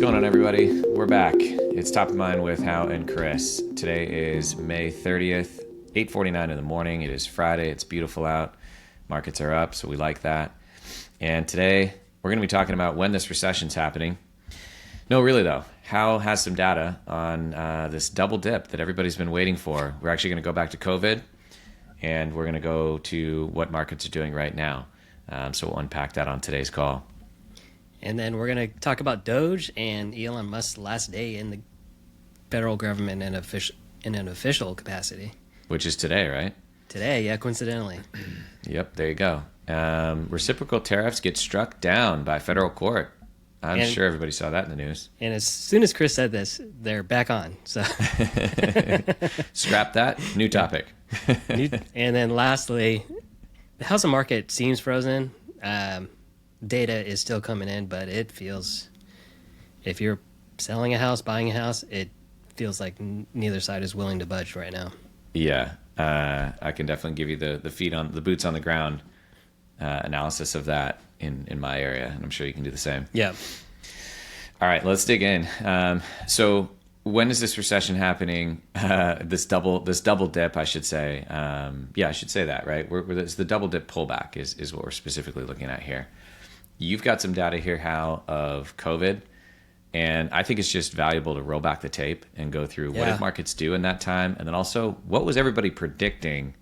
going on, everybody? We're back. It's Top of Mind with Hao and Chris. Today is May 30th, 8:49 in the morning. It is Friday. It's beautiful out. Markets are up, so we like that. And today, we're going to be talking about when this recession's happening. No, really, though. Hao has some data on this double dip that everybody's been waiting for. We're actually going to go back to COVID, and we're going to go to what markets are doing right now. So we'll unpack that on today's call. And then we're going to talk about DOGE and Elon Musk's last day in the federal government in an official capacity. Which is today, right? Today, yeah, coincidentally. Yep, there you go. Reciprocal tariffs get struck down by federal court. I'm sure everybody saw that in the news. And as soon as Chris said this, they're back on. So scrap that. New topic. And then lastly, the housing market seems frozen. Data is still coming in, but it feels, if you're selling a house, buying a house, it feels like neither side is willing to budge right now. Yeah, I can definitely give you the boots on the ground analysis of that in my area, and I'm sure you can do the same. Yeah. All right, let's dig in. So when is this recession happening? This double dip, I should say. I should say that, right? It's the double dip pullback is what we're specifically looking at here. You've got some data here, Hal, of COVID, and I think it's just valuable to roll back the tape and go through what did markets do in that time, and then also what was everybody predicting,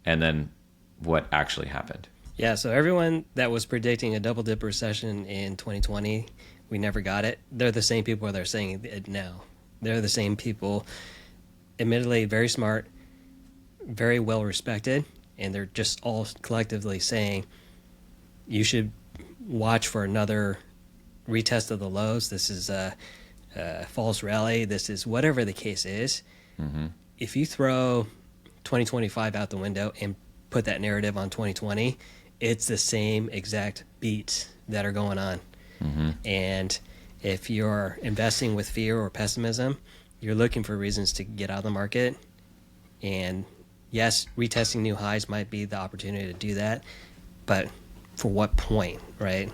and then what actually happened. Yeah, so everyone that was predicting a double dip recession in 2020, we never got it. They're the same people that are saying it now. They're the same people, admittedly very smart, very well respected, and they're just all collectively saying you should watch for another retest of the lows. This is a false rally. This is whatever the case is. Mm-hmm. If you throw 2025 out the window and put that narrative on 2020, it's the same exact beats that are going on. Mm-hmm. And if you're investing with fear or pessimism, you're looking for reasons to get out of the market. And yes, retesting new highs might be the opportunity to do that, but for what point, right?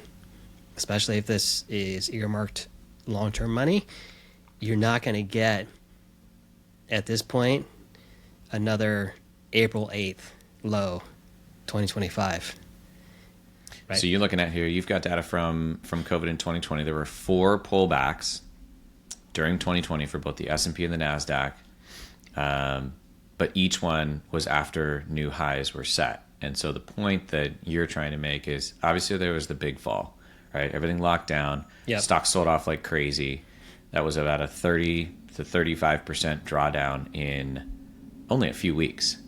Especially if this is earmarked long-term money, you're not going to get, at this point, another April 8th low 2025. Right? So you're looking at here, you've got data from COVID in 2020. There were 4 pullbacks during 2020 for both the S&P and the NASDAQ, but each one was after new highs were set. And so the point that you're trying to make is, obviously there was the big fall, right? Everything locked down. Yep. Stocks sold off like crazy. That was about a 30 to 35% drawdown in only a few weeks.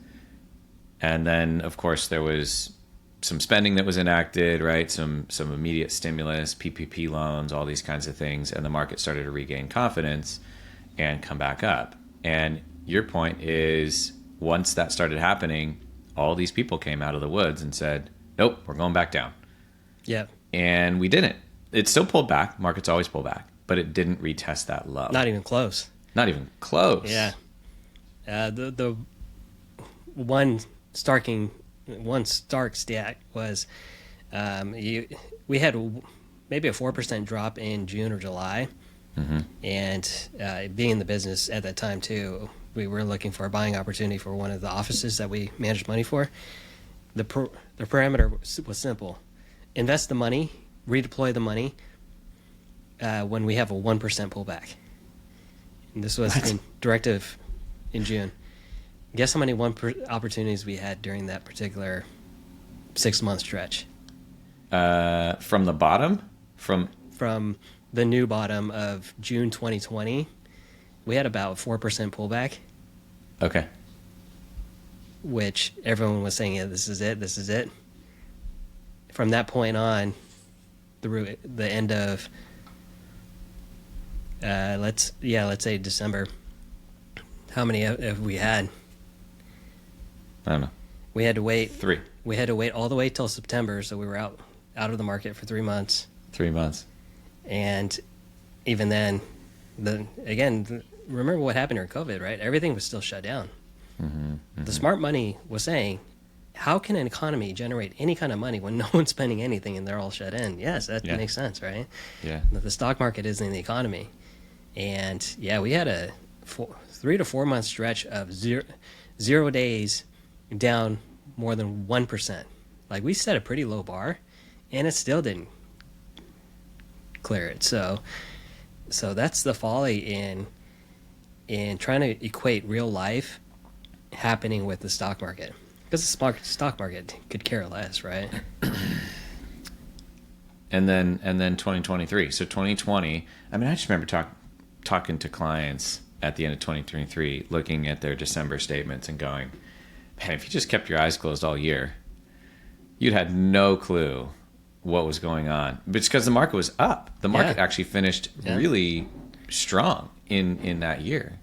And then, of course, there was some spending that was enacted, right? Some immediate stimulus, PPP loans, all these kinds of things. And the market started to regain confidence and come back up. And your point is, once that started happening, all these people came out of the woods and said, nope, we're going back down. Yeah. And we didn't. It still pulled back. Markets always pull back. But it didn't retest that low. Not even close. Not even close. Yeah. The one stark stat was we had maybe a 4% drop in June or July. Mm-hmm. And being in the business at that time, too, we were looking for a buying opportunity for one of the offices that we managed money for. The parameter was simple. Invest the money, redeploy the money when we have a 1% pullback. And this was in directive in June. Guess how many opportunities we had during that particular 6-month stretch? From the bottom? From the new bottom of June 2020, we had about 4% pullback. Okay. Which everyone was saying, yeah, this is it. From that point on, through the end of, let's say December, how many have we had? I don't know. We had to wait. 3. We had to wait all the way till September, so we were out of the market for 3 months. 3 months. And even then, remember what happened during COVID, right? Everything was still shut down. Mm-hmm, mm-hmm. The smart money was saying, how can an economy generate any kind of money when no one's spending anything and they're all shut in? Yes, that makes sense, right? Yeah. The stock market is in the economy. And yeah, we had a 3 to 4 month stretch of 0 days down more than 1%. Like, we set a pretty low bar, and it still didn't clear it. So that's the folly in trying to equate real life happening with the stock market, because the stock market could care less, right? And then 2023. So 2020. I mean, I just remember talking to clients at the end of 2023, looking at their December statements and going, man, if you just kept your eyes closed all year, you'd had no clue what was going on. But it's because the market was up. The market actually finished really strong in that year.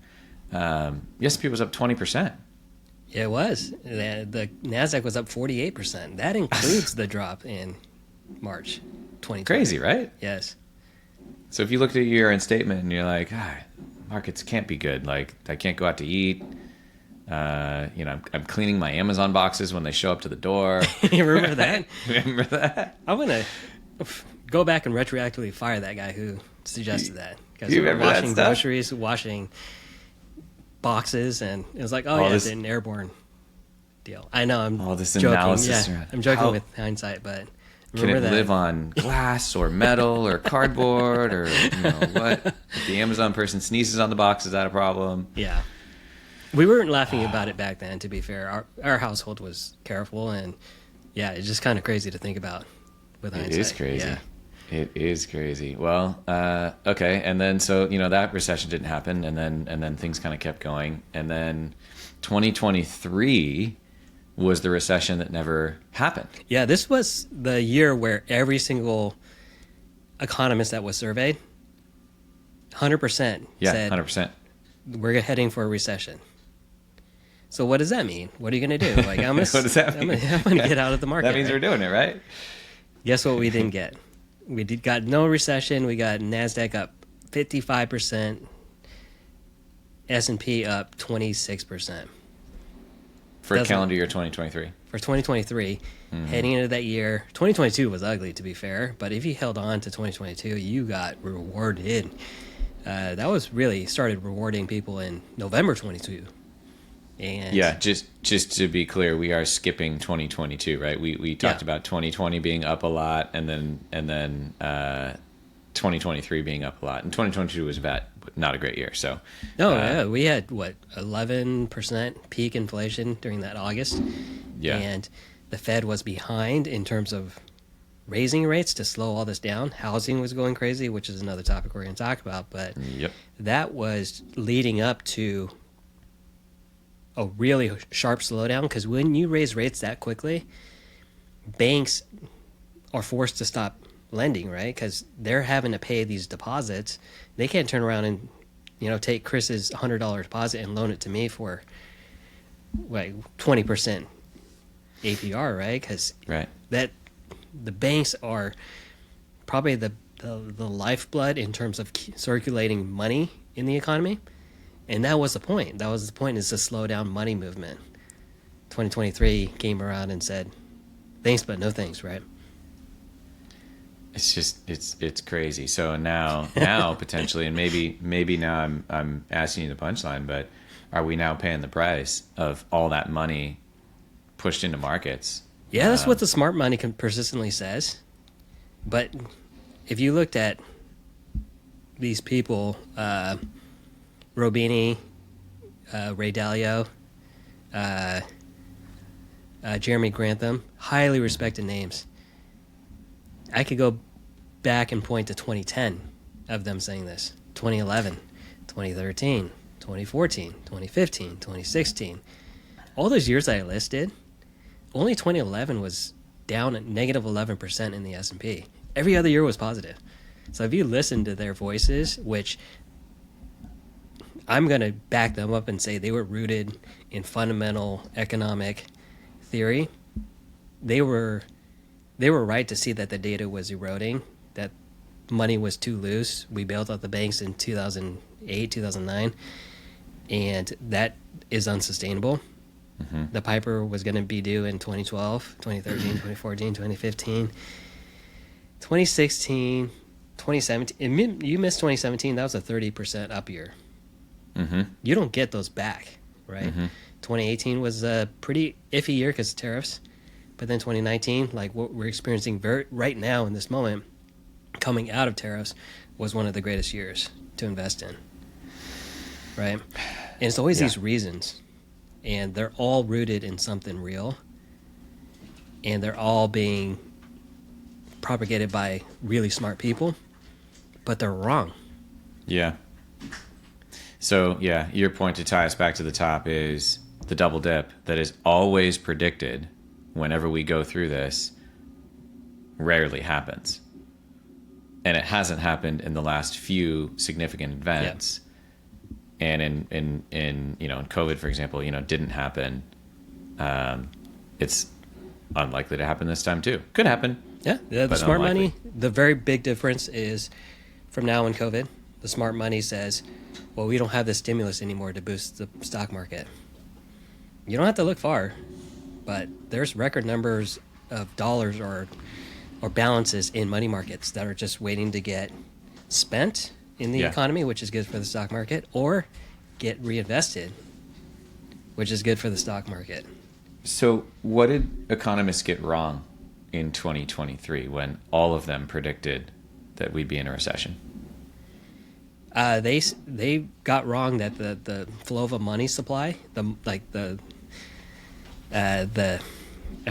The S&P was up 20%. It was. The NASDAQ was up 48%. That includes the drop in March 2020. Crazy, right? Yes. So if you looked at your year-end statement and you're like, markets can't be good. Like, I can't go out to eat. I'm cleaning my Amazon boxes when they show up to the door. You remember that? Remember that? I'm going to go back and retroactively fire that guy who suggested that. Because You we were remember that washing stuff? groceries, washing boxes, and it was like, it's an airborne deal. I know, I'm all this joking. analysis Yeah, around I'm joking how- with hindsight, but Can remember it that. live on glass or metal or cardboard or what? If the Amazon person sneezes on the box, is that a problem? Yeah. We weren't laughing about it back then, to be fair. Our household was careful, and yeah, it's just kind of crazy to think about with hindsight. It is crazy. Yeah. It is crazy. Well, okay, and then so that recession didn't happen, and then things kind of kept going, and then 2023 was the recession that never happened. Yeah, this was the year where every single economist that was surveyed, 100% Yeah, said 100%. we're heading for a recession. So what does that mean? What are you going to do? Like, I'm gonna, What does that mean? I'm going to get out of the market. That means right? we're doing it, right? Guess what we didn't get? We got no recession. We got NASDAQ up 55%, S&P up 26%. For calendar year 2023. For 2023, heading into that year, 2022 was ugly, to be fair, but if you held on to 2022, you got rewarded. That was really started rewarding people in November 22. And Yeah, just to be clear, we are skipping 2022, right? We talked about 2020 being up a lot, and then 2023 being up a lot, and 2022 was not a great year. So we had 11% peak inflation during that August, and the Fed was behind in terms of raising rates to slow all this down. Housing was going crazy, which is another topic we're going to talk about, but that was leading up to a really sharp slowdown, because when you raise rates that quickly, banks are forced to stop lending, right? Because they're having to pay these deposits. They can't turn around and take Chris's $100 deposit and loan it to me for like 20% APR, right? Because that the banks are probably the lifeblood in terms of circulating money in the economy. And that was the point. That was the point, is to slow down money movement. 2023 came around and said, thanks, but no thanks, right? It's just it's crazy. So now potentially, and maybe now I'm asking you the punchline, but are we now paying the price of all that money pushed into markets? Yeah, that's what the smart money persistently says. But if you looked at these people, Robini, Ray Dalio, Jeremy Grantham, highly respected names. I could go back and point to 2010 of them saying this, 2011, 2013, 2014, 2015, 2016. All those years I listed, only 2011 was down at negative 11% in the S&P. Every other year was positive. So if you listen to their voices, which I'm going to back them up and say they were rooted in fundamental economic theory, they were right to see that the data was eroding, that money was too loose. We bailed out the banks in 2008, 2009, and that is unsustainable. The Piper was going to be due in 2012, 2013, 2014, 2015, 2016, 2017. You missed 2017. That was a 30% up year. You don't get those back, right? 2018 was a pretty iffy year because of tariffs. But then 2019, like what we're experiencing right now in this moment, coming out of tariffs, was one of the greatest years to invest in, right? And it's always these reasons, and they're all rooted in something real, and they're all being propagated by really smart people, but they're wrong. Yeah. So, yeah, your point to tie us back to the top is the double dip that is always predicted whenever we go through this rarely happens. And it hasn't happened in the last few significant events. And in COVID, for example, didn't happen. It's unlikely to happen this time too. Could happen. Yeah. The smart money, the very big difference is from now in COVID, the smart money says, well, we don't have the stimulus anymore to boost the stock market. You don't have to look far, but there's record numbers of dollars or balances in money markets that are just waiting to get spent in the economy, which is good for the stock market, or get reinvested, which is good for the stock market. So what did economists get wrong in 2023 when all of them predicted that we'd be in a recession? They got wrong that the flow of a money supply, I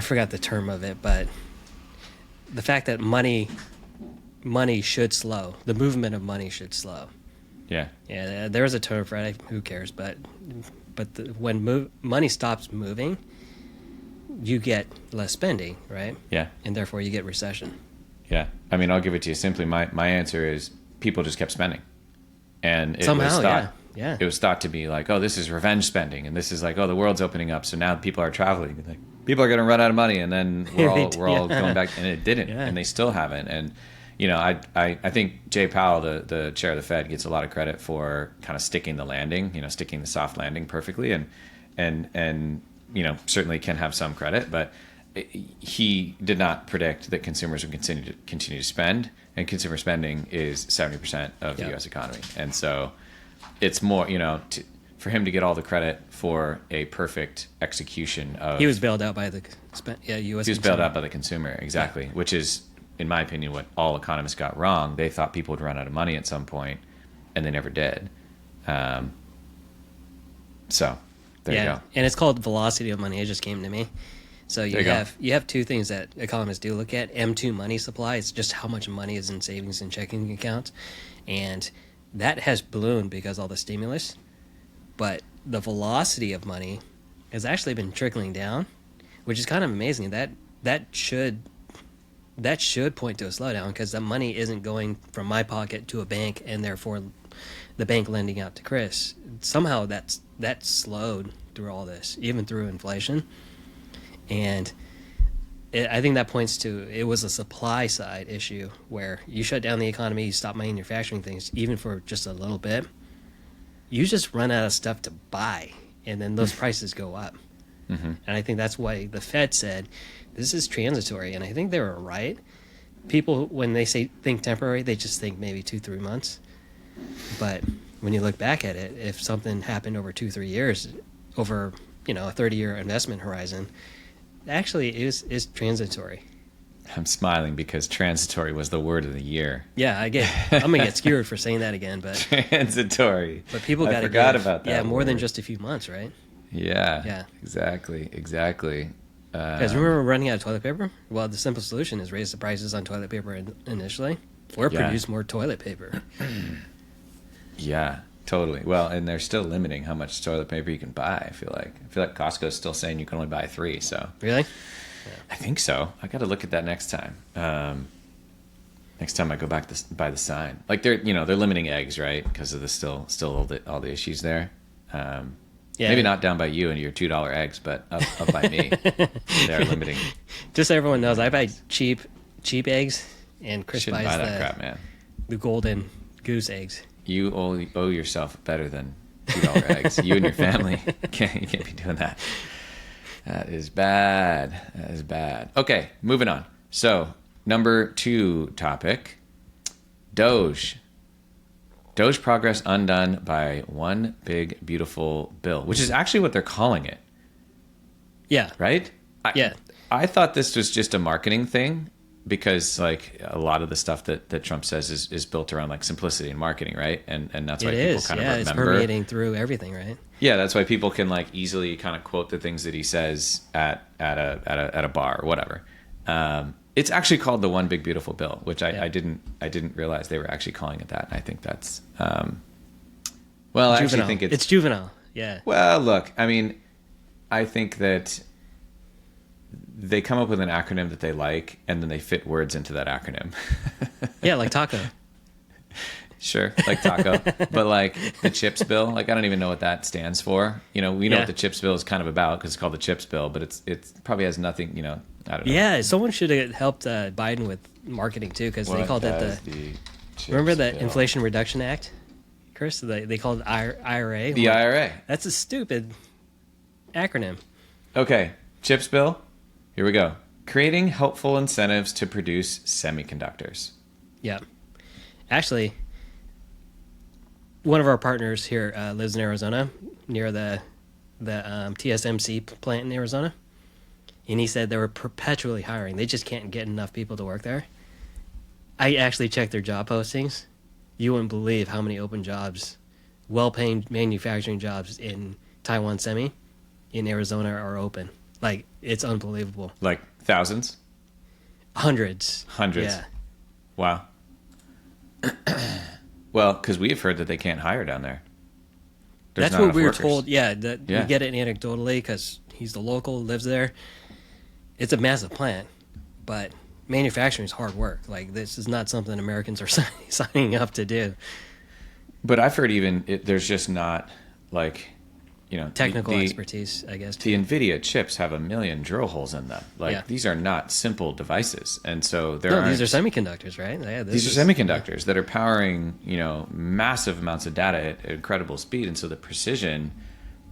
forgot the term of it, but the fact that money should slow, the movement of money should slow. Yeah. Yeah, there is a term for it. Who cares? But when money stops moving, you get less spending, right? Yeah. And therefore you get recession. Yeah. I mean, I'll give it to you simply. My answer is people just kept spending. And it somehow, was thought, it was thought to be like, oh, this is revenge spending, and this is like, oh, the world's opening up, so now people are traveling. Like, people are going to run out of money, and then we're all going back, and it didn't, and they still haven't. And I think Jay Powell, the chair of the Fed, gets a lot of credit for kind of sticking the landing, sticking the soft landing perfectly, and certainly can have some credit, but he did not predict that consumers would continue to spend, and consumer spending is 70% of the U.S. economy. And so it's more, for him to get all the credit for a perfect execution of... He was bailed out by the U.S. He was bailed out by the consumer, exactly, which is, in my opinion, what all economists got wrong. They thought people would run out of money at some point, and they never did. So there you go. And it's called velocity of money. It just came to me. So you have two things that economists do look at. M2 money supply. It's just how much money is in savings and checking accounts. And that has ballooned because of all the stimulus. But the velocity of money has actually been trickling down, which is kind of amazing. That should point to a slowdown because the money isn't going from my pocket to a bank and therefore the bank lending out to Chris. Somehow that's slowed through all this, even through inflation. And I think that points to it was a supply side issue where you shut down the economy, you stop manufacturing things, even for just a little bit. You just run out of stuff to buy, and then those prices go up. Mm-hmm. And I think that's why the Fed said this is transitory, and I think they were right. People, when they think temporary, they just think maybe 2-3 months. But when you look back at it, if something happened over 2-3 years, over a 30-year investment horizon, actually is transitory. I'm smiling because transitory was the word of the year. Yeah, I'm gonna get skewered for saying that again, but transitory. But people got to forgot about that. Yeah, more word. than just a few months, right? Yeah. Exactly. Guys, remember running out of toilet paper? Well, the simple solution is raise the prices on toilet paper initially, or produce more toilet paper. Yeah, totally. Well, and they're still limiting how much toilet paper you can buy. I feel like Costco's still saying you can only buy 3. So really, I think so. I got to look at that next time. Next time I go back to buy the sign, like they're limiting eggs, right? Because of the still all the issues there. Maybe not down by you and your $2 eggs, but up by me. They're limiting. Just so everyone knows, I buy cheap eggs, and Chris buys buy that crap, man. The golden goose eggs. You owe yourself better than $2 eggs. You and your family you can't be doing that. That is bad. That is bad. Okay, moving on. So, number 2 topic, DOGE. DOGE progress undone by one big beautiful bill, which is actually what they're calling it. Yeah. Right? Yeah. I thought this was just a marketing thing because like a lot of the stuff that Trump says is built around like simplicity and marketing, right? And that's why people kind of remember. It's permeating through everything, right? Yeah, that's why people can like easily kind of quote the things that he says at a bar or whatever. It's actually called the One Big Beautiful Bill, which I didn't realize they were actually calling it that. And I think that's well, I actually think it's juvenile. Yeah. Well, look, I mean, I think that they come up with an acronym that they like, and then they fit words into that acronym. Yeah, like taco. Sure, like taco. But like the CHIPS bill, like I don't even know what that stands for. You know, we know what the CHIPS bill is kind of about because it's called the CHIPS bill, but it's probably has nothing, you know, I don't know. Yeah, someone should have helped Biden with marketing too, because they called it remember the bill? Inflation Reduction Act, Chris? They called it IRA. The IRA. That's a stupid acronym. Okay, CHIPS bill. Here we go. Creating helpful incentives to produce semiconductors. Yeah. Actually, one of our partners here lives in Arizona, near the TSMC plant in Arizona. And he said they were perpetually hiring. They just can't get enough people to work there. I actually checked their job postings. You wouldn't believe how many open jobs, well-paying manufacturing jobs in Taiwan Semi in Arizona are open. Like, it's unbelievable. Like thousands? Hundreds. Yeah. Wow. Well, because we have heard that they can't hire down there. That's what we were told. Yeah, we get it anecdotally because he's the local, lives there. It's a massive plant, but manufacturing is hard work. Like, this is not something Americans are signing up to do. But I've heard there's just not, like, you know, technical expertise, I guess. The NVIDIA chips have 1 million drill holes in them. Like, these are not simple devices. And so these are semiconductors, right? Yeah, these are semiconductors that are powering, you know, massive amounts of data at incredible speed. And so the precision,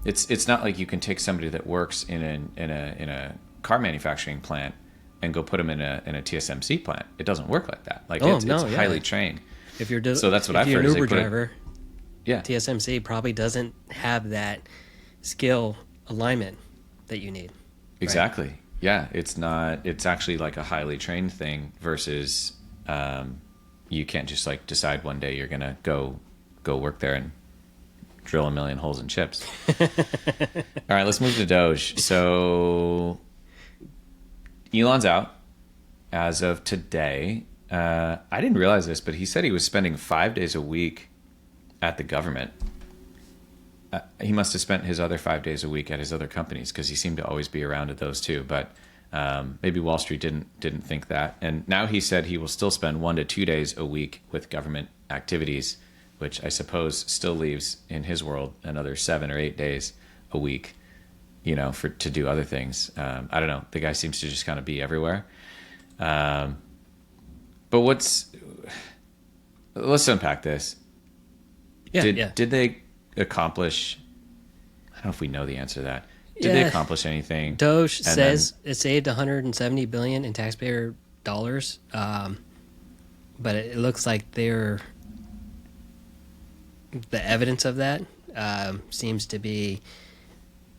it's not like you can take somebody that works in a car manufacturing plant and go put them in a TSMC plant. It doesn't work like that. Like, it's highly trained. If you're so that's what I've heard. If you're an Uber driver, yeah, TSMC probably doesn't have that skill alignment that you need. Exactly. Right? Yeah, it's actually like a highly trained thing versus you can't just like decide one day you're gonna go work there and drill 1 million holes in chips. All right, let's move to DOGE. So Elon's out as of today. I didn't realize this, but he said he was spending 5 days a week at the government. He must have spent his other 5 days a week at his other companies because he seemed to always be around at those too. But maybe Wall Street didn't think that. And now he said he will still spend 1 to 2 days a week with government activities, which I suppose still leaves in his world another 7 or 8 days a week, you know, to do other things. I don't know. The guy seems to just kind of be everywhere. But let's unpack this. Did they accomplish? I don't know if we know the answer to that. Did they accomplish anything? DOGE says it saved $170 billion in taxpayer dollars, but it looks like the evidence of that seems to be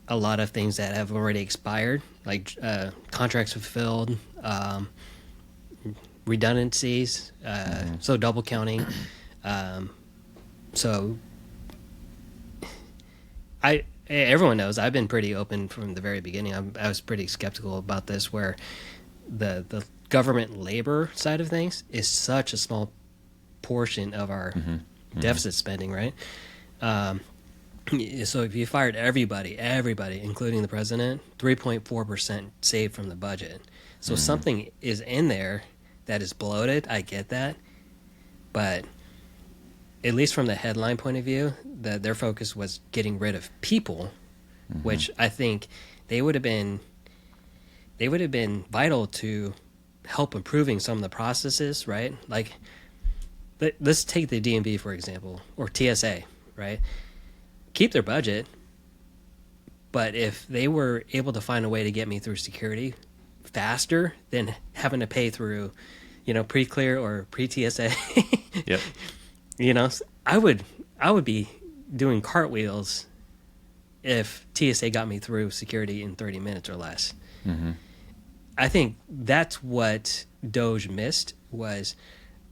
a lot of things that have already expired, like contracts fulfilled, redundancies, so double counting. So everyone knows I've been pretty open from the very beginning. I was pretty skeptical about this, where the government labor side of things is such a small portion of our deficit spending, right? So if you fired everybody, including the president, 3.4% saved from the budget. So something is in there that is bloated. I get that, but at least from the headline point of view, their focus was getting rid of people, which I think they would have been vital to help improving some of the processes, right? Like, let's take the DMV, for example, or TSA, right? Keep their budget, But if they were able to find a way to get me through security faster than having to pay through, pre-clear or pre-TSA, Yep. I would be doing cartwheels if TSA got me through security in 30 minutes or less. Mm-hmm. I think that's what DOGE missed, was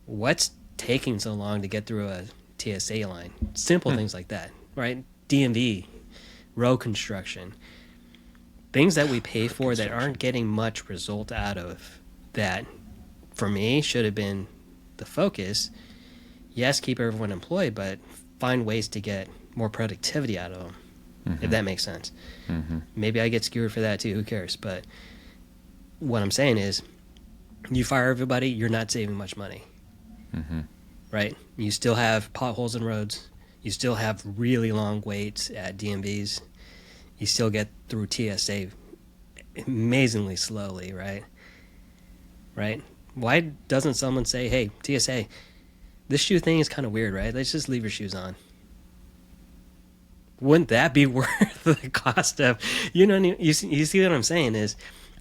what's taking so long to get through a TSA line. Simple things like that, right? DMV, road construction, things that we pay for that aren't getting much result out of, that for me should have been the focus. Yes, keep everyone employed, but find ways to get more productivity out of them, if that makes sense. Mm-hmm. Maybe I get skewered for that too, who cares? But what I'm saying is, you fire everybody, you're not saving much money. Mm-hmm. Right? You still have potholes in roads. You still have really long waits at DMVs. You still get through TSA amazingly slowly, right? Right? Why doesn't someone say, hey, TSA, this shoe thing is kind of weird, right? Let's just leave your shoes on. Wouldn't that be worth the cost of, you see what I'm saying is,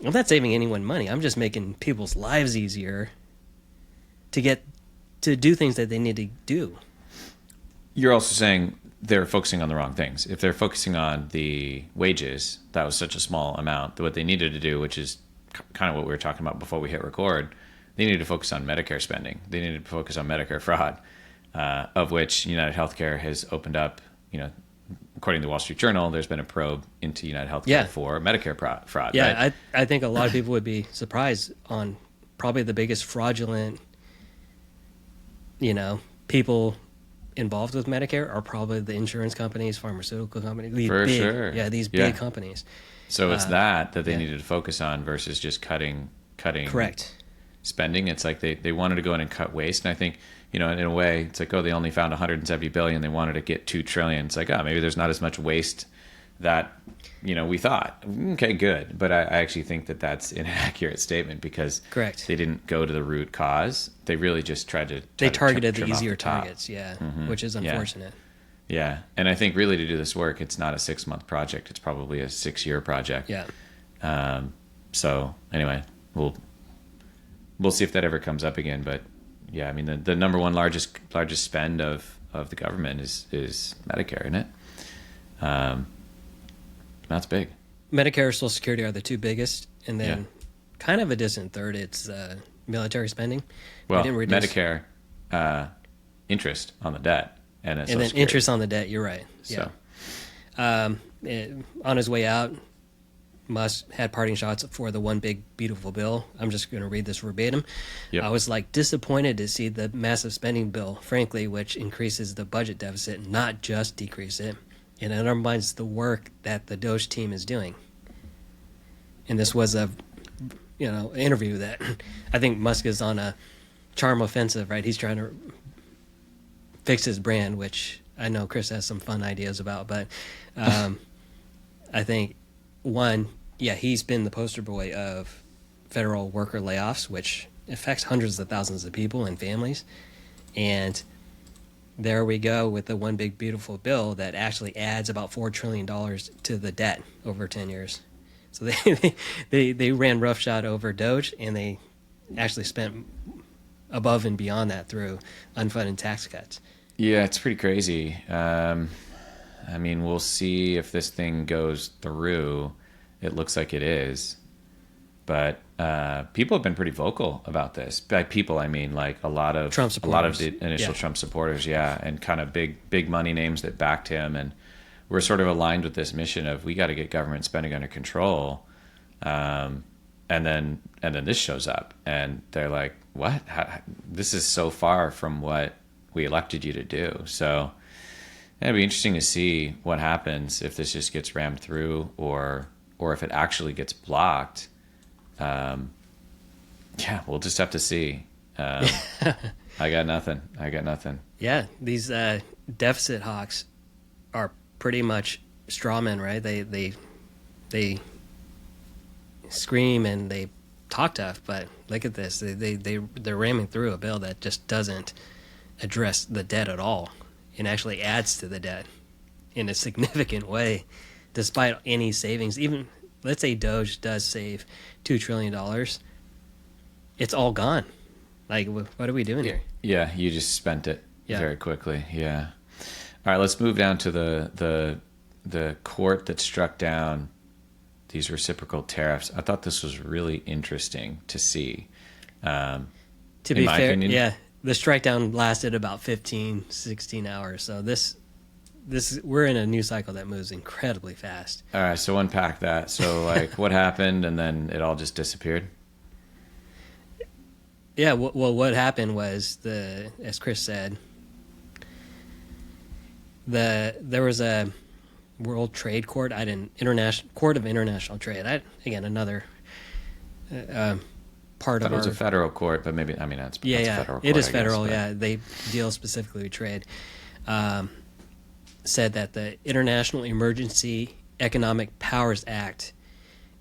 I'm not saving anyone money. I'm just making people's lives easier to do things that they need to do. You're also saying they're focusing on the wrong things. If they're focusing on the wages, that was such a small amount. What they needed to do, which is kind of what we were talking about before we hit record, they needed to focus on Medicare spending. They needed to focus on Medicare fraud, of which United Healthcare has opened up, according to the Wall Street Journal, there's been a probe into United Healthcare for Medicare fraud. Yeah, right? I think a lot of people would be surprised on probably the biggest fraudulent, people involved with Medicare are probably the insurance companies, pharmaceutical companies. Sure. Yeah, these big companies. So it's that they needed to focus on versus just cutting Correct. spending. It's like they wanted to go in and cut waste. And I think, in a way, it's like, they only found 170 billion. They wanted to get 2 trillion. It's like, maybe there's not as much waste that, we thought. Okay, good. But I actually think that that's an accurate statement, because Correct. They didn't go to the root cause. They really just tried to targeted trim the off easier top. targets, which is unfortunate. Yeah. And I think really to do this work, it's not a 6-month project. It's probably a 6-year project. Yeah. So anyway, we'll see if that ever comes up again. But yeah, I mean, the number one largest spend of the government is Medicare, isn't it? That's big. Medicare and Social Security are the two biggest, and then kind of a distant third, it's military spending. Well, Medicare, interest on the debt, and then interest on the debt. You're right. Yeah. So. On his way out, Musk had parting shots for the one big beautiful bill. I'm just going to read this verbatim. Yep. I was disappointed to see the massive spending bill, frankly, which increases the budget deficit, not just decrease it. And it undermines the work that the DOGE team is doing. And this was a, interview that I think Musk is on a charm offensive, right? He's trying to fix his brand, which I know Chris has some fun ideas about. But I think, one, he's been the poster boy of federal worker layoffs, which affects hundreds of thousands of people and families. And there we go with the one big beautiful bill that actually adds about $4 trillion to the debt over 10 years. So they ran roughshod over DOGE, and they actually spent above and beyond that through unfunded tax cuts. Yeah, it's pretty crazy. I mean, we'll see if this thing goes through. It looks like it is. But people have been pretty vocal about this. By people, I mean a lot of Trump supporters. A lot of the initial Trump supporters, and kind of big money names that backed him. And we're sort of aligned with this mission of we got to get government spending under control. And then this shows up, and they're like, "What? This is so far from what we elected you to do." So it'd be interesting to see what happens if this just gets rammed through, or if it actually gets blocked. We'll just have to see. I got nothing. Yeah, these deficit hawks are pretty much strawmen, right? They scream and they talk tough, but look at this. They're ramming through a bill that just doesn't address the debt at all, and actually adds to the debt in a significant way. despite any savings, even let's say DOGE does save $2 trillion, it's all gone. Like, what are we doing here? Yeah, you just spent it very quickly. Yeah. All right, let's move down to the court that struck down these reciprocal tariffs. I thought this was really interesting to see. To be fair, opinion. The strike down lasted about 15, 16 hours. So this we're in a news cycle that moves incredibly fast. All right, so unpack that. So, like, what happened, and then it all just disappeared? Yeah, well, what happened was, as Chris said, there was a World Trade Court, International Court of International Trade. Another part of it was a federal court, but maybe that's federal court. It is federal. They deal specifically with trade. Said that the International Emergency Economic Powers Act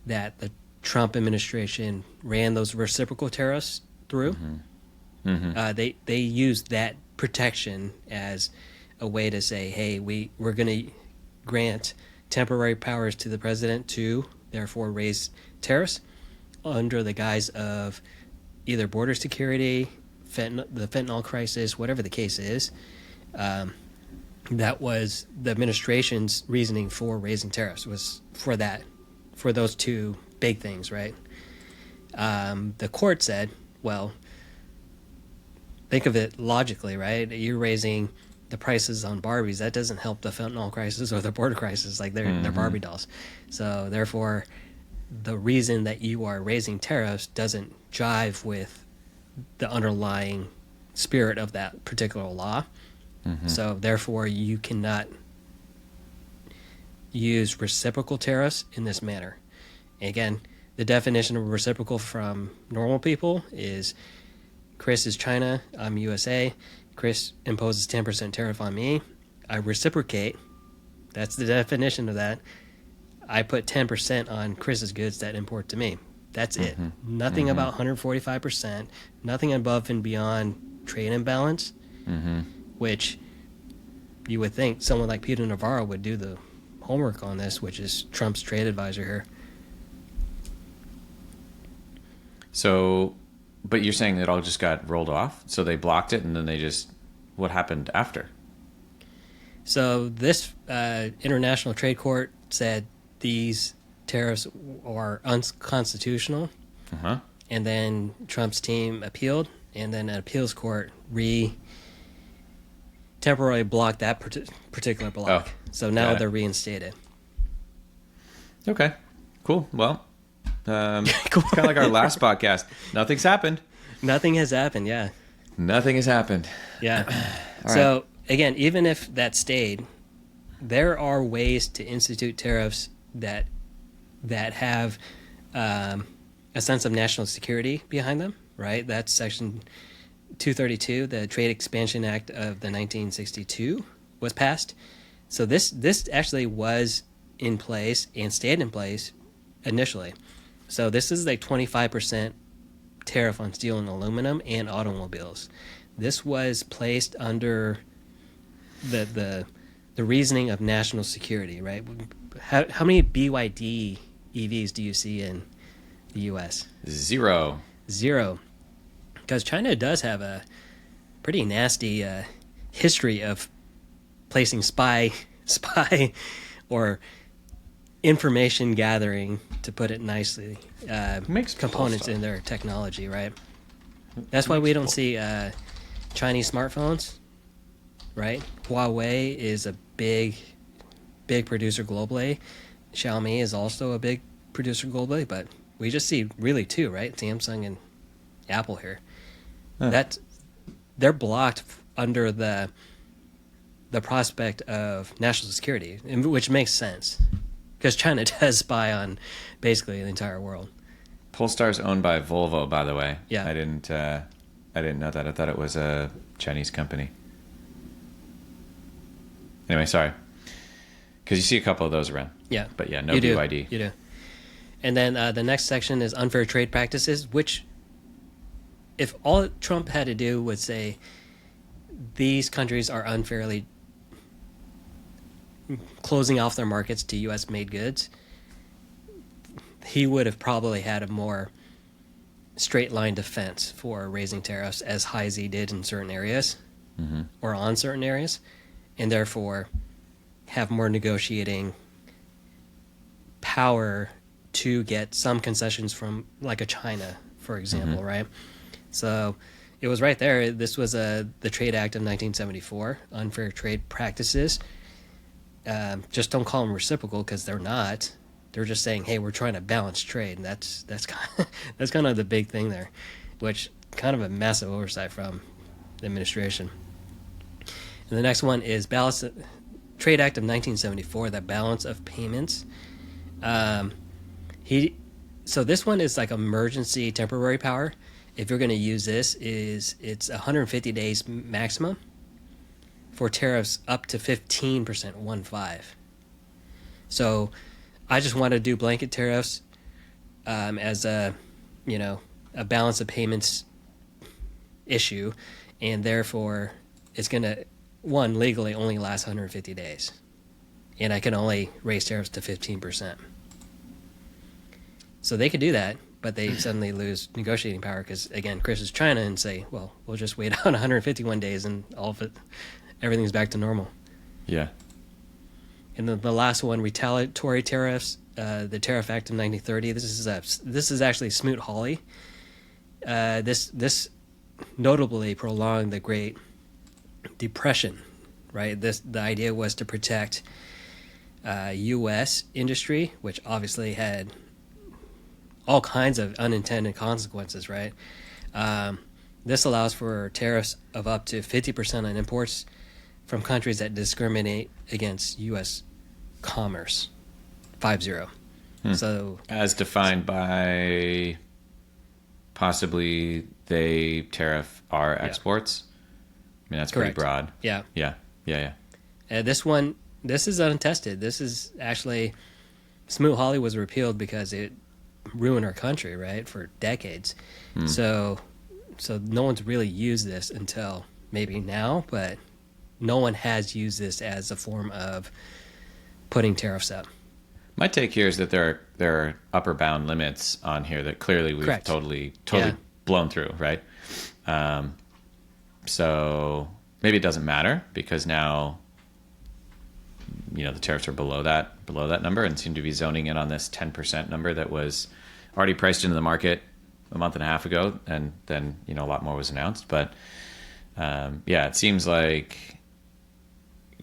that the Trump administration ran those reciprocal tariffs through, they used that protection as a way to say, hey, we're going to grant temporary powers to the president to therefore raise tariffs under the guise of either border security, the fentanyl crisis, whatever the case is. That was the administration's reasoning for raising tariffs, was for those two big things, right? The court said, well, think of it logically, right? You're raising the prices on Barbies. That doesn't help the fentanyl crisis or the border crisis. Like, they're Barbie dolls. So therefore, the reason that you are raising tariffs doesn't jive with the underlying spirit of that particular law. So therefore, you cannot use reciprocal tariffs in this manner. And again, the definition of reciprocal from normal people is Chris is China, I'm USA. Chris imposes 10% tariff on me. I reciprocate. That's the definition of that. I put 10% on Chris's goods that import to me. That's it. Nothing about 145%. Nothing above and beyond trade imbalance. Which you would think someone like Peter Navarro would do the homework on this, which is Trump's trade advisor here. So, but you're saying it all just got rolled off? So they blocked it, and then what happened after? So this International Trade Court said these tariffs are unconstitutional. And then Trump's team appealed, and then an appeals court temporarily blocked that particular block. So now they're reinstated. Okay, cool. Well, kind of like our last podcast. Nothing's happened. Nothing has happened, yeah. Nothing has happened. Yeah. So, again, even if that stayed, there are ways to institute tariffs that have a sense of national security behind them, right? That's Section 232, the Trade Expansion Act of the 1962 was passed. So this actually was in place and stayed in place initially. So this is a 25% tariff on steel and aluminum and automobiles. This was placed under the reasoning of national security, right? How many BYD EVs do you see in the U.S.? Zero. Because China does have a pretty nasty history of placing spy or information gathering, to put it nicely, components in their technology, right? That's why we don't see Chinese smartphones, right? Huawei is a big producer globally. Xiaomi is also a big producer globally, but we just see really two, right? Samsung and Apple here. They're blocked under the prospect of national security, which makes sense because China does spy on basically the entire world. Polestar's owned by Volvo, by the way. Yeah, I didn't know that. I thought it was a Chinese company. Anyway, sorry, because you see a couple of those around. Yeah, but yeah, no BYD. You do. And then the next section is unfair trade practices, which, if all Trump had to do was say these countries are unfairly closing off their markets to U.S. made goods, he would have probably had a more straight line defense for raising tariffs as high as he did in certain areas or on certain areas, and therefore have more negotiating power to get some concessions from like a China, for example, right? So it was right there. This was the Trade Act of 1974, unfair trade practices. Just don't call them reciprocal because they're not. They're just saying, hey, we're trying to balance trade, and that's that's kind of the big thing there, which kind of a massive oversight from the administration. And the next one is Trade Act of 1974, the balance of payments. So this one is like emergency temporary power. If you're going to use this, it's 150 days maximum for tariffs up to 15%, 1.5. So I just want to do blanket tariffs as a balance of payments issue, and therefore it's going to, one, legally only last 150 days. And I can only raise tariffs to 15%. So they could do that, but they suddenly lose negotiating power because, again, Chris is China and say, well, we'll just wait out 151 days and everything's back to normal. Yeah. And then the last one, retaliatory tariffs, the Tariff Act of 1930. This is actually Smoot-Hawley. This notably prolonged the Great Depression, right? The idea was to protect U.S. industry, which obviously had all kinds of unintended consequences, right? This allows for tariffs of up to 50% on imports from countries that discriminate against U.S. commerce. 5-0. So, as defined by possibly they tariff our exports. I mean, that's correct. pretty broad. Yeah. This is untested. This is actually, Smoot-Hawley was repealed because it ruined our country, right, for decades. So no one's really used this until maybe now, but no one has used this as a form of putting tariffs up. My take here is that there are upper bound limits on here that clearly we've correct. totally blown through, right? So maybe it doesn't matter because now, the tariffs are below that number and seem to be zoning in on this 10% number that was already priced into the market a month and a half ago, and then a lot more was announced. But it seems like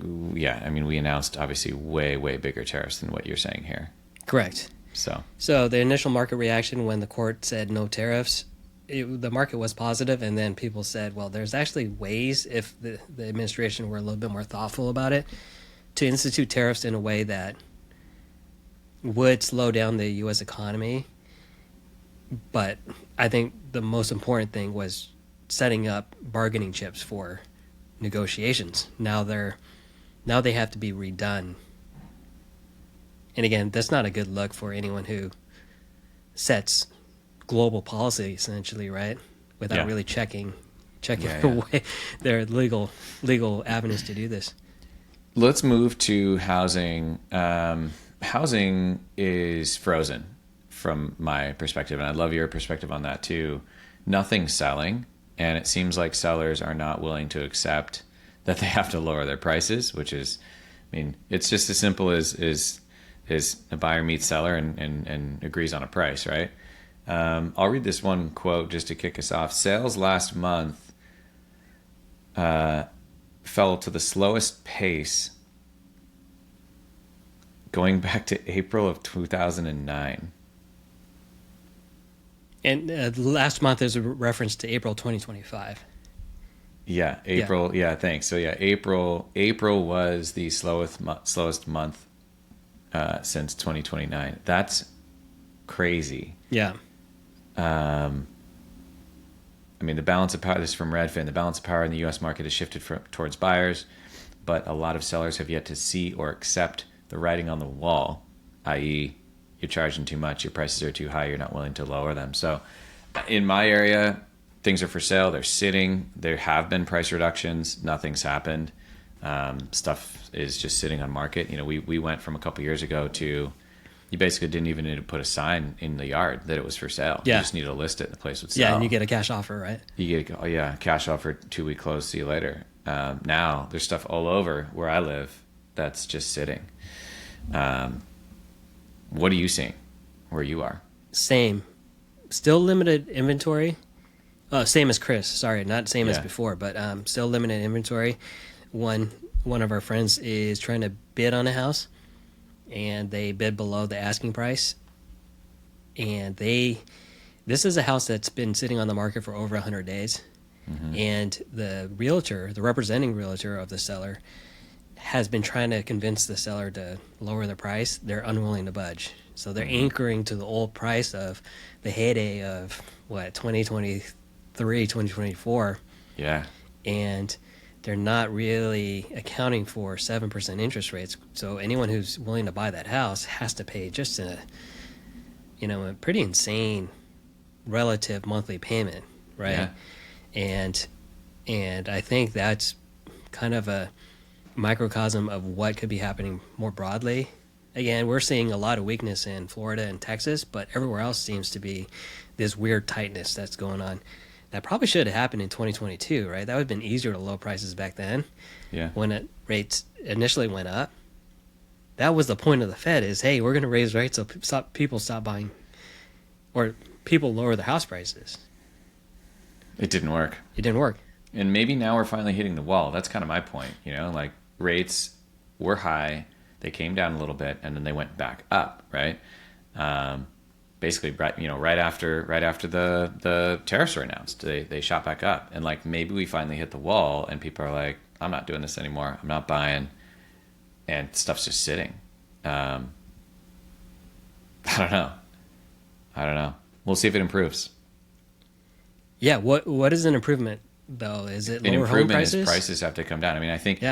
we announced obviously way bigger tariffs than what you're saying here. Correct. So the initial market reaction when the court said no tariffs, the market was positive, and then people said, well, there's actually ways, if the administration were a little bit more thoughtful about it, to institute tariffs in a way that would slow down the U.S. economy. But I think the most important thing was setting up bargaining chips for negotiations. Now they have to be redone. And again, that's not a good look for anyone who sets global policy, essentially, right? Without really checking away their legal avenues to do this. Let's move to housing. Housing is frozen from my perspective, and I'd love your perspective on that too. Nothing's selling, and it seems like sellers are not willing to accept that they have to lower their prices, which is, it's just as simple as a buyer meets seller and agrees on a price, right? I'll read this one quote just to kick us off. Sales last month fell to the slowest pace going back to April of 2009. And last month is a reference to April 2025. Yeah, April. Yeah, thanks. So April was the slowest month since 2029. That's crazy. Yeah. The balance of power, this is from Redfin, the balance of power in the U.S. market has shifted towards buyers, but a lot of sellers have yet to see or accept the writing on the wall, i.e., you're charging too much, your prices are too high, you're not willing to lower them. So in my area, things are for sale, they're sitting, there have been price reductions, nothing's happened. Stuff is just sitting on market. We went from a couple years ago to, you basically didn't even need to put a sign in the yard that it was for sale. Yeah. You just needed to list it and the place would sell. Yeah, and you get a cash offer, right? You get, oh yeah, cash offer, 2-week close, see you later. Now there's stuff all over where I live that's just sitting. What are you seeing where you are? Same. Still limited inventory. Same as Chris. Sorry, not same as Yeah. before, but still limited inventory. One of our friends is trying to bid on a house, and they bid below the asking price. And this is a house that's been sitting on the market for over 100 days. Mm-hmm. And the realtor, the representing realtor of the seller, has been trying to convince the seller to lower the price. They're unwilling to budge. So they're anchoring to the old price of the heyday of, 2023, 2024. Yeah. And they're not really accounting for 7% interest rates. So anyone who's willing to buy that house has to pay just a pretty insane relative monthly payment, right? Yeah. And I think that's kind of a microcosm of what could be happening more broadly. Again, we're seeing a lot of weakness in Florida and Texas, but everywhere else seems to be this weird tightness that's going on. That probably should have happened in 2022, right? That would have been easier to low prices back then. Yeah. When rates initially went up. That was the point of the Fed is, hey, we're going to raise rates so people stop buying, or people lower their house prices. It didn't work. It didn't work. And maybe now we're finally hitting the wall. That's kind of my point. Like rates were high, they came down a little bit, and then they went back up, right? Basically, right after the tariffs were announced, they shot back up, and like maybe we finally hit the wall, and people are like, I'm not doing this anymore. I'm not buying, and stuff's just sitting. I don't know. We'll see if it improves. Yeah. What is an improvement though? Is it An lower home improvement prices? is prices have to come down. I mean, I think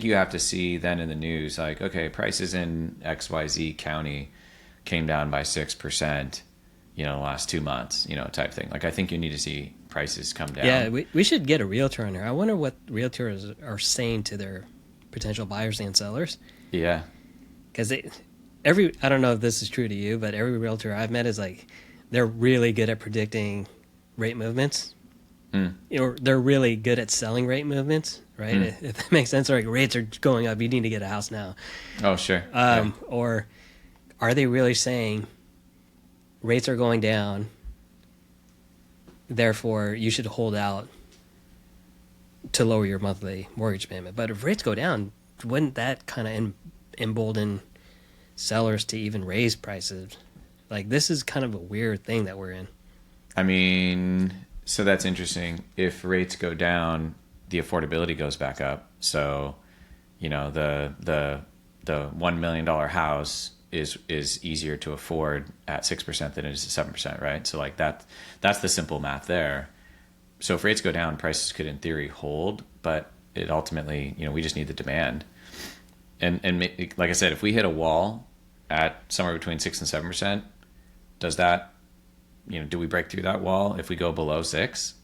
you have to see then in the news, like, okay, prices in XYZ county came down by 6%, the last 2 months, type thing. Like, I think you need to see prices come down. Yeah, we should get a realtor on here. I wonder what realtors are saying to their potential buyers and sellers. Yeah. Because I don't know if this is true to you, but every realtor I've met is like, they're really good at predicting rate movements. Or they're really good at selling rate movements, right? If that makes sense. Or like, rates are going up, you need to get a house now. Oh, sure. Or are they really saying rates are going down, therefore you should hold out to lower your monthly mortgage payment? But if rates go down, wouldn't that kind of embolden sellers to even raise prices? Like, this is kind of a weird thing that we're in. I mean, so that's interesting. If rates go down, the affordability goes back up. So, the $1 million house is easier to afford at 6% than it is at 7%, right? So like that's the simple math there. So if rates go down, prices could in theory hold, but it ultimately, we just need the demand. And like I said, if we hit a wall at somewhere between 6 and 7%, does that, do we break through that wall if we go below 6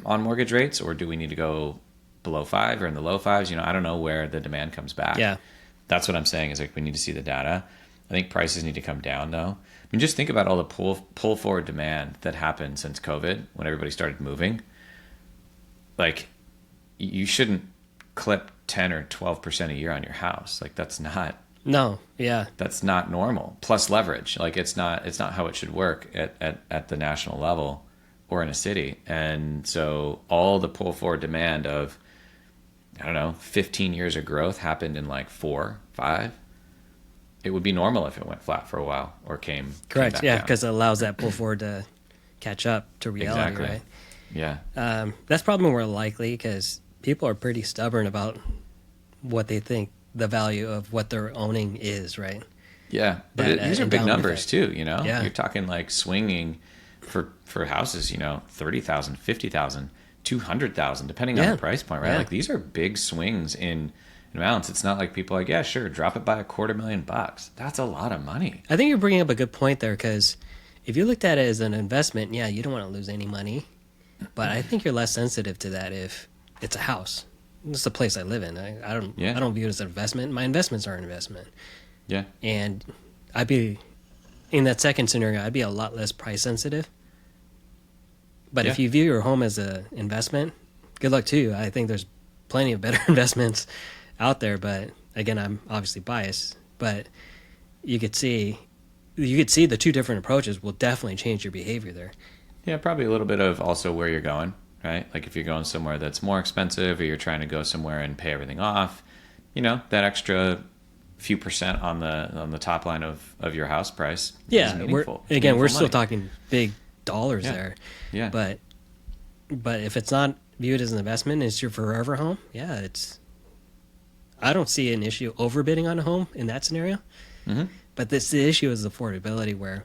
on mortgage rates, or do we need to go below 5 or in the low 5s? I don't know where the demand comes back. Yeah. That's what I'm saying is like we need to see the data. I think prices need to come down though. I mean, just think about all the pull forward demand that happened since COVID when everybody started moving. Like, you shouldn't clip 10 or 12% a year on your house. Like, that's not normal. Plus leverage. Like, it's not how it should work at the national level or in a city. And so all the pull forward demand of, 15 years of growth happened in like 4, 5. It would be normal if it went flat for a while or came Correct. back Yeah, down. because it allows that pull forward to catch up to reality, Exactly. right? Yeah. That's probably more likely because people are pretty stubborn about what they think the value of what they're owning is, right? Yeah, but these are big numbers too, Yeah. You're talking like swinging for houses, 30,000, 50,000, 200,000, depending on the price point, right? Yeah. Like, these are big swings in amounts. It's not like people are like, yeah, sure, drop it by $250,000. That's a lot of money. I think you're bringing up a good point there because if you looked at it as an investment, yeah, you don't want to lose any money. But I think you're less sensitive to that if it's a house. It's the place I live in. I don't view it as an investment. My investments are an investment. Yeah. And I'd be in that second scenario. I'd be a lot less price sensitive. But if you view your home as an investment, good luck to you. I think there's plenty of better investments out there. But again, I'm obviously biased. But you could see the two different approaches will definitely change your behavior there. Yeah, probably a little bit of also where you're going, right? Like if you're going somewhere that's more expensive, or you're trying to go somewhere and pay everything off, that extra few percent on the top line of your house price. Yeah, we're still money. talking big dollars there. Yeah. But if it's not viewed as an investment, it's your forever home. Yeah, I don't see an issue overbidding on a home in that scenario. Mm-hmm. But the issue is affordability. Where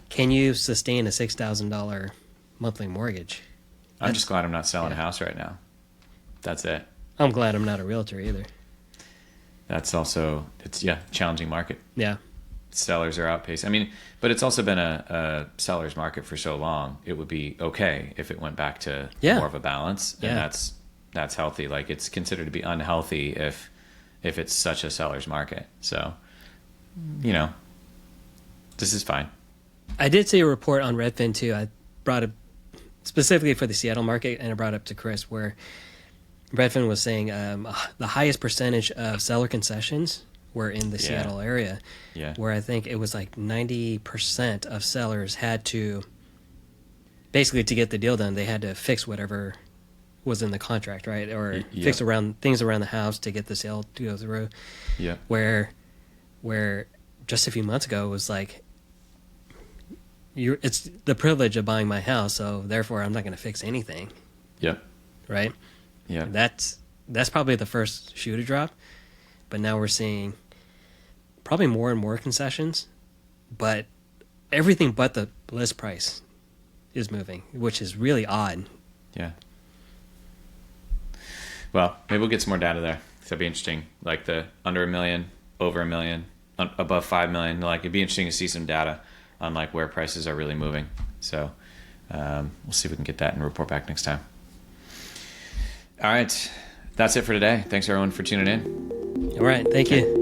can you sustain a $6,000 monthly mortgage? I'm just glad I'm not selling a house right now. That's it. I'm glad I'm not a realtor either. That's also challenging market. Yeah. Sellers are outpacing. I mean, but it's also been a seller's market for so long. It would be okay if it went back to more of a balance, and that's healthy. Like it's considered to be unhealthy if it's such a seller's market. So, this is fine. I did see a report on Redfin too. I brought it specifically for the Seattle market, and I brought it up to Chris where Redfin was saying the highest percentage of seller concessions were in the Seattle area, where I think it was like 90% of sellers had to, basically to get the deal done, they had to fix whatever was in the contract, right? Or fix things around the house to get the sale to go through. Yeah. Where just a few months ago it was like, it's the privilege of buying my house, so therefore I'm not going to fix anything. Yep. Right? Yeah. That's probably the first shoe to drop. But now we're seeing probably more and more concessions, but everything but the list price is moving, which is really odd. Yeah. Well, maybe we'll get some more data there. That'd be interesting. Like the under $1 million, over $1 million, above 5 million. Like it'd be interesting to see some data on like where prices are really moving. So we'll see if we can get that and report back next time. All right. That's it for today. Thanks everyone for tuning in. All right. Thank you.